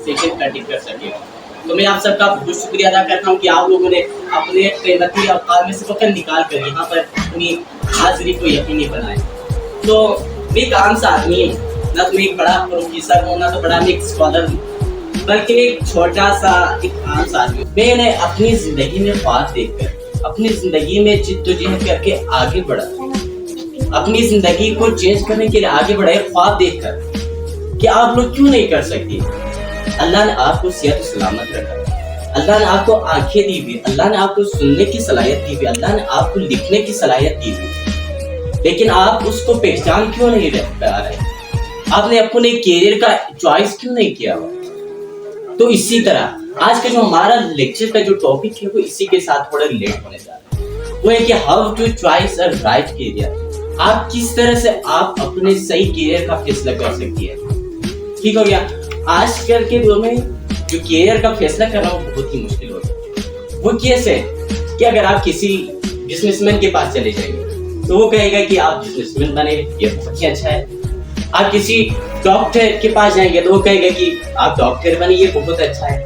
Session conduct कर सके। तो मैं आप सबका बहुत शुक्रिया अदा करता हूँ कि आप लोगों ने अपने कीमती अवकाश में से वक्त निकाल कर यहाँ पर अपनी हाजिरी को यकीनी बनाए। तो मैं एक आम सा आदमी हूँ, ना तो मैं एक बड़ा प्रोफेसर हूँ, ना तो बड़ा मैं एक स्कॉलर हूँ, बल्कि एक छोटा सा एक आम सा आदमी। मैंने अपनी ज़िंदगी में ख्वाब देखकर, अपनी ज़िंदगी में जिद्दोजहद करके आगे बढ़ा, अपनी ज़िंदगी को चेंज करने के लिए आगे बढ़े ख्वाब देखकर कि आप लोग क्यों नहीं कर सकते। अल्लाह ने आपको सेहत सलामत रखा, अल्लाह ने आपको आंखें दी हुई, अल्लाह ने आपको सुनने की सलाहियत दी हुई, अल्लाह ने आपको लिखने की सलाहियत दी हुई, लेकिन आप उसको पहचान क्यों नहीं पा रहे? आपने अपने कैरियर का चॉइस क्यों नहीं किया हुआ? तो इसी तरह आज का जो हमारा लेक्चर का जो टॉपिक है वो इसी के साथ थोड़ा रिलेट होने जा रहा है। वो है कि how to choice a right career. आप किस तरह से आप अपने सही कैरियर का फैसला कर सकती है। ठीक हो गया। आजकल के दौर में जो कैरियर का फैसला करना वो बहुत ही मुश्किल होता है। वो कैसे कि अगर आप किसी बिजनेसमैन के पास चले जाएंगे तो वो कहेगा कि आप बिजनेसमैन बने, ये बहुत ही अच्छा है। आप किसी डॉक्टर के पास जाएंगे तो वो कहेगा कि आप डॉक्टर बने, ये बहुत अच्छा है।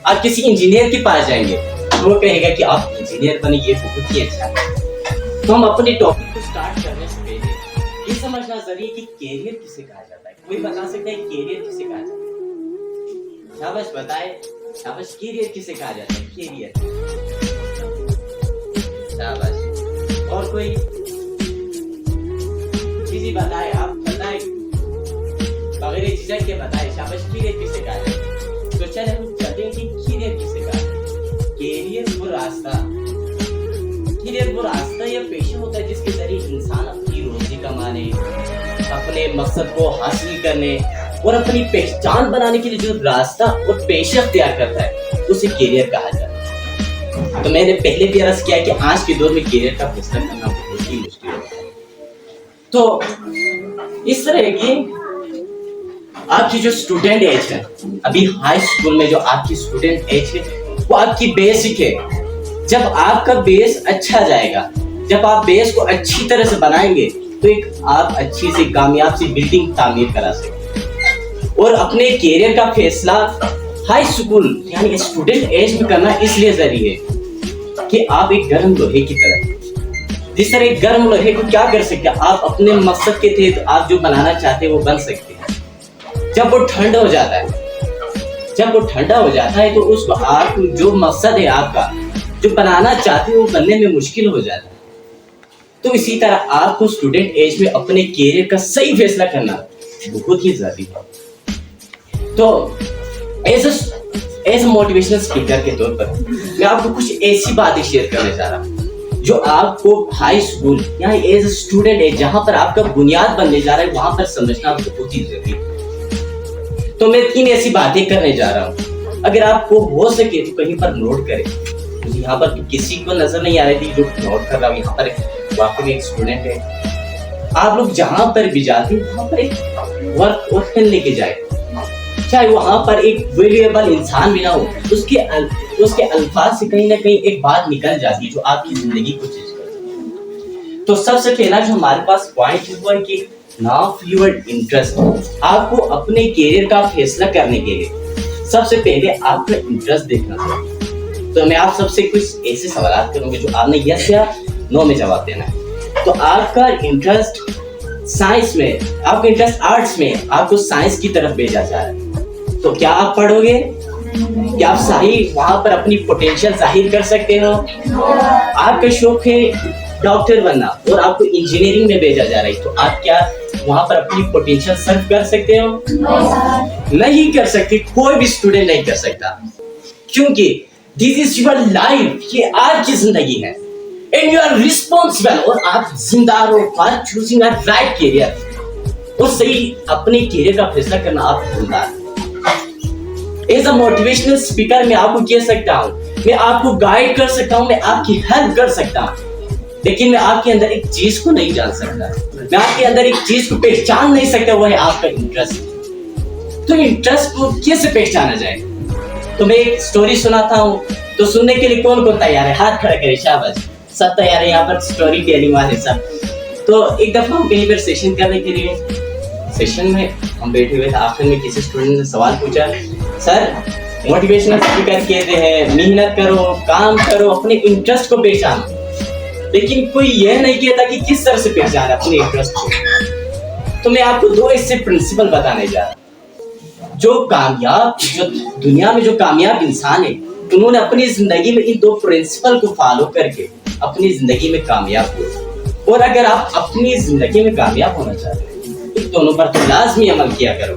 आप किसी इंजीनियर के पास जाएंगे तो वो कहेगा कि आप इंजीनियर बने, ये बहुत ही अच्छा है। तो हम अपने टॉपिक को स्टार्ट करने से पहले ये समझना जरूरी कि कैरियर किसे कहा जाता है। कोई बता सकता है कैरियर किसे कहा जाता है? शाबाश बताए, शाबाश। कैरियर किसे कहा जाता है? कैरियर, शाबाश। और कोई किसी बताए, आप बताए बगैर झिझक के बताए, शाबाश। कैरियर किसे कहा जाता है? तो चल हम चलते हैं कि कैरियर किसे कहा जाता है। कैरियर वो रास्ता, कैरियर वो रास्ता या पेशा होता है जिसके जरिए इंसान अपनी रोजी कमाने, अपने मकसद को हासिल करने और अपनी पहचान बनाने के लिए जो रास्ता और पेशा तैयार करता है उसे कैरियर कहा जाता है। तो मैंने पहले भी अर्ज किया कि आज के दौर में कैरियर का फैसला करना बहुत ही मुश्किल होता है। तो इस तरह की आपकी जो स्टूडेंट एज है, अभी हाई स्कूल में जो आपकी स्टूडेंट एज है वो आपकी बेसिक है। जब आपका बेस अच्छा जाएगा, जब आप बेस को अच्छी तरह से बनाएंगे तो एक आप अच्छी सी कामयाब सी बिल्डिंग तामीर करा सकते। और अपने कैरियर का फैसला हाई स्कूल यानी स्टूडेंट एज में करना इसलिए जरूरी है कि आप एक गर्म लोहे की तरह, जिस तरह एक गर्म लोहे को क्या कर सकते हैं, आप अपने मकसद के तहत आप जो बनाना चाहते हैं वो बन सकते हैं। जब वो ठंडा हो जाता है, जब वो ठंडा हो जाता है तो उसको आप जो मकसद है आपका जो बनाना चाहते हो वो बनने में मुश्किल हो जाता है। तो इसी तरह आपको स्टूडेंट एज में अपने कैरियर का सही फैसला करना बहुत ही जरूरी है। तो एज मोटिवेशनल स्पीकर के तौर पर मैं आपको कुछ ऐसी बातें शेयर करने जा रहा हूँ जो आपको हाई स्कूल यहाँ एज स्टूडेंट है जहाँ पर आपका बुनियाद बनने जा रहा है वहां पर समझना बहुत ही जरूरी है। तो मैं 3 ऐसी बातें करने जा रहा हूँ, अगर आपको हो सके तो कहीं पर नोट करें। मुझे यहाँ पर किसी को नजर नहीं आ रही थी जो नोट कर रहा हूँ, यहाँ पर वाकई में एक स्टूडेंट है। आप लोग जहाँ पर भी जाते हैं वहाँ पर एक वर्क और पेन लेके जाए, चाहे वहाँ पर एक वेल्यूएबल इंसान भी ना हो, उसके अल्फाज से कहीं ना कहीं एक बात निकल जाती है जो आपकी जिंदगी को चेंज कर सकती है। तो सबसे पहला जो हमारे पास पॉइंट है वो है कि नाउ योर इंटरेस्ट। आपको अपने कैरियर का फैसला करने के लिए सबसे पहले आपका इंटरेस्ट देखना चाहिए। तो मैं आप सबसे कुछ ऐसे सवाल करूंगा जो आपने यस या नो में जवाब देना है। तो आपका इंटरेस्ट साइंस में, आपका इंटरेस्ट आर्ट्स में, आपको साइंस की तरफ भेजा जा रहा है, तो क्या आप पढ़ोगे? क्या आप सही वहां पर अपनी पोटेंशियल जाहिर कर सकते हो? आपका शौक है डॉक्टर बनना और आपको इंजीनियरिंग में भेजा जा रहा है, तो आप क्या वहां पर अपनी पोटेंशियल सर्व कर सकते हो? नहीं कर सकते। कोई भी स्टूडेंट नहीं कर सकता, क्योंकि दिस इज योर लाइफ, ये आपकी जिंदगी है एंड यू आर रिस्पॉन्सिबल। और आप जिम्मेदार हो for choosing a right career, और सही अपने कैरियर का फैसला करना आप जिम्मेदार। एज अ मोटिवेशनल स्पीकर मैं आपको कह सकता हूँ, मैं आपको गाइड कर सकता हूँ, मैं आपकी हेल्प कर सकता हूँ, लेकिन मैं आपके अंदर एक चीज को नहीं जान सकता, मैं आपके अंदर एक चीज को पहचान नहीं सकता, वो है आपका इंटरेस्ट। तो इंटरेस्ट को कैसे पहचाना जाए? तो मैं एक स्टोरी सुनाता हूँ, तो सुनने के लिए कौन कौन तैयार है? हाथ खड़ा करे, शाबाश। सब तैयार है यहाँ पर स्टोरी टेलिंग वाले सब। तो एक दफा हम कहीं पर सेशन करने के लिए सेशन में हम बैठे हुए थे, आखिर में किसी स्टूडेंट ने सवाल पूछा सर मोटिवेशनल स्पीकर कहते हैं मेहनत करो, काम करो, अपने इंटरेस्ट को पहचानो, लेकिन कोई यह नहीं कहता कि किस तरह से पहचाने अपने इंटरेस्ट को। तो मैं आपको दो ऐसे प्रिंसिपल बताने जा रहा हूँ। जो दुनिया में जो कामयाब इंसान है, उन्होंने अपनी जिंदगी में इन दो प्रिंसिपल को फॉलो करके अपनी जिंदगी में कामयाब हुए। और अगर आप अपनी जिंदगी में कामयाब होना चाहते हैं, तो दोनों पर तो लाजमी अमल किया करो।